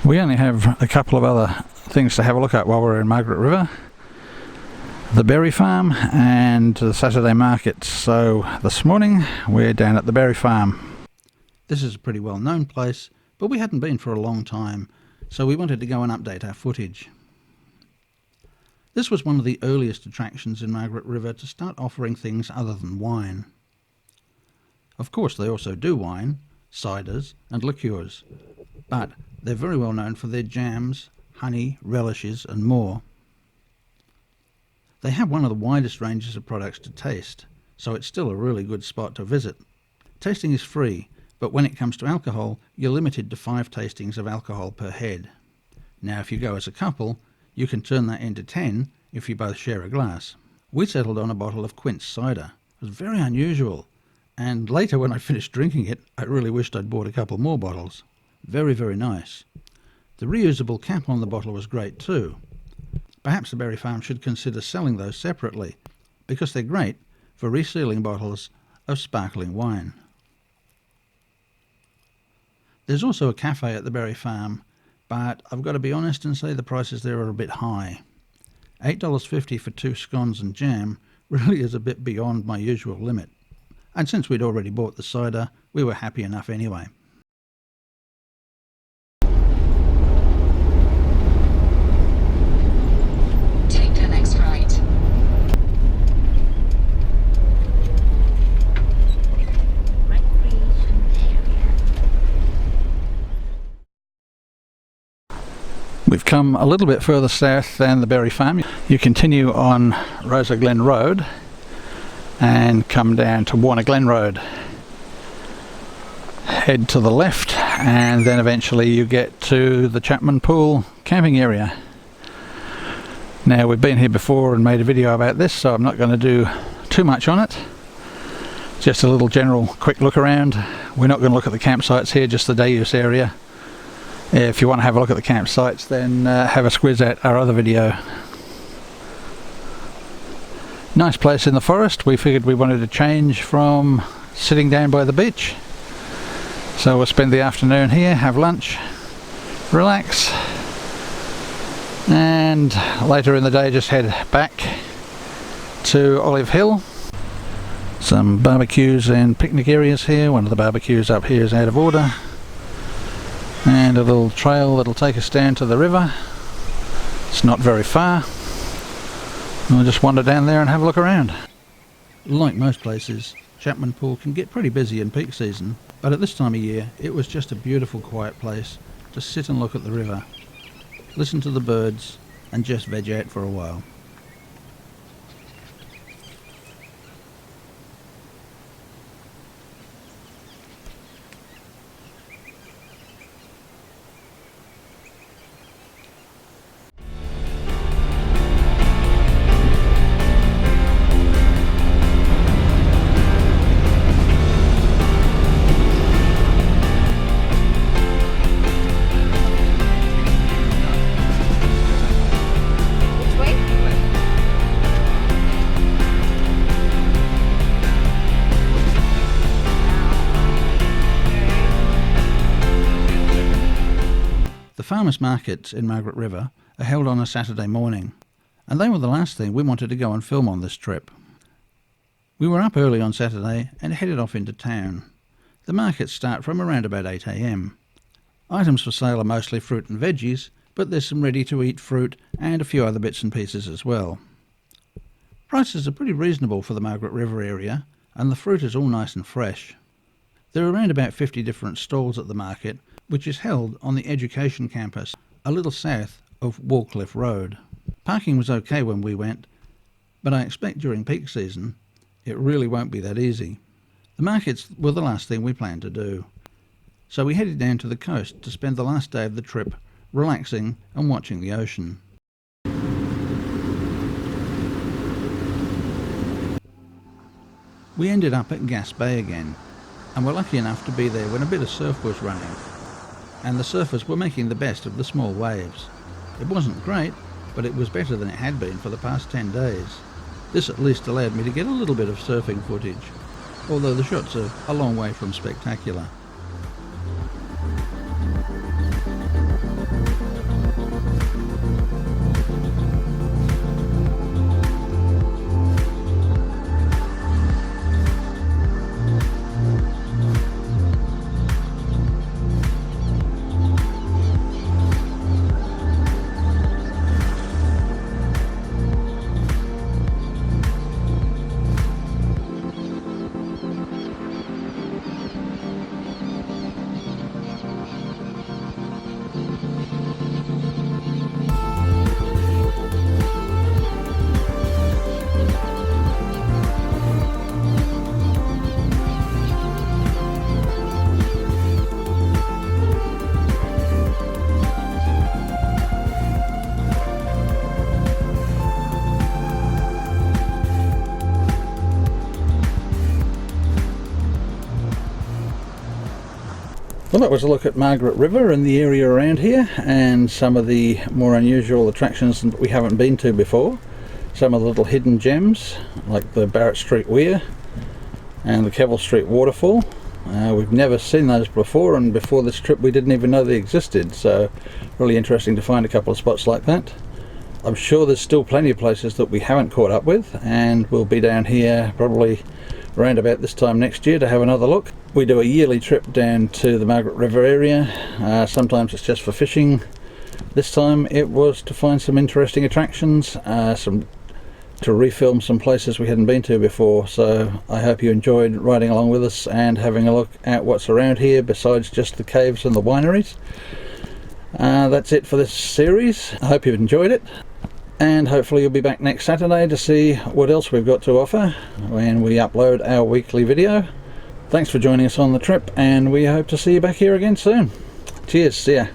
We only have a couple of other things to have a look at while we're in Margaret River. The berry farm and the Saturday market. So this morning we're down at the berry farm. This is a pretty well known place, but we hadn't been for a long time, so we wanted to go and update our footage. This was one of the earliest attractions in Margaret River to start offering things other than wine. Of course they also do wine, ciders and liqueurs, but they're very well known for their jams, honey, relishes and more. They have one of the widest ranges of products to taste, so it's still a really good spot to visit. Tasting is free, but when it comes to alcohol, you're limited to 5 tastings of alcohol per head. Now if you go as a couple, you can turn that into 10 if you both share a glass. We settled on a bottle of quince cider. It was very unusual, and later when I finished drinking it, I really wished I'd bought a couple more bottles. Very, very nice. The reusable cap on the bottle was great too. Perhaps the berry farm should consider selling those separately, because they're great for resealing bottles of sparkling wine. There's also a cafe at the berry farm, but I've got to be honest and say the prices there are a bit high. $8.50 for 2 scones and jam really is a bit beyond my usual limit. And since we'd already bought the cider, we were happy enough anyway. Take the next right. We've come a little bit further south than the berry farm. You continue on Glen Road and come down to Glen Road. Head to the left and then eventually you get to the Chapman Pool camping area. Now we've been here before and made a video about this, so I'm not going to do too much on it. Just a little general quick look around. We're not going to look at the campsites here, just the day use area. If you want to have a look at the campsites, then have a squiz at our other video. Nice place in the forest. We figured we wanted to change from sitting down by the beach, so we'll spend the afternoon here, have lunch, relax, and later in the day just head back to Olive Hill. Some barbecues and picnic areas here. One of the barbecues up here is out of order, and a little trail that'll take us down to the river. It's not very far. We'll just wander down there and have a look around. Like most places, Chapman Pool can get pretty busy in peak season, but at this time of year it was just a beautiful quiet place to sit and look at the river, listen to the birds and just veg out for a while. The farmers' markets in Margaret River are held on a Saturday morning, and they were the last thing we wanted to go and film on this trip. We were up early on Saturday and headed off into town. The markets start from around about 8 AM. Items for sale are mostly fruit and veggies, but there's some ready-to-eat fruit and a few other bits and pieces as well. Prices are pretty reasonable for the Margaret River area, and the fruit is all nice and fresh. There are around about 50 different stalls at the market, which is held on the education campus, a little south of Wallcliffe Road. Parking was okay when we went, but I expect during peak season it really won't be that easy. The markets were the last thing we planned to do, so we headed down to the coast to spend the last day of the trip relaxing and watching the ocean. We ended up at Gas Bay again, and were lucky enough to be there when a bit of surf was running, and the surfers were making the best of the small waves. It wasn't great, but it was better than it had been for the past 10 days. This at least allowed me to get a little bit of surfing footage, although the shots are a long way from spectacular. Well, that was a look at Margaret River and the area around here, and some of the more unusual attractions that we haven't been to before. Some of the little hidden gems, like the Barrett Street Weir and the Kevel Street Waterfall. We've never seen those before, and before this trip we didn't even know they existed, so really interesting to find a couple of spots like that. I'm sure there's still plenty of places that we haven't caught up with, and we'll be down here probably around about this time next year to have another look. We do a yearly trip down to the Margaret River area. Sometimes it's just for fishing. This time it was to find some interesting attractions, to refilm some places we hadn't been to before. So I hope you enjoyed riding along with us and having a look at what's around here besides just the caves and the wineries. That's it for this series. I hope you've enjoyed it, and hopefully you'll be back next Saturday to see what else we've got to offer when we upload our weekly video. Thanks for joining us on the trip, and we hope to see you back here again soon. Cheers, see ya.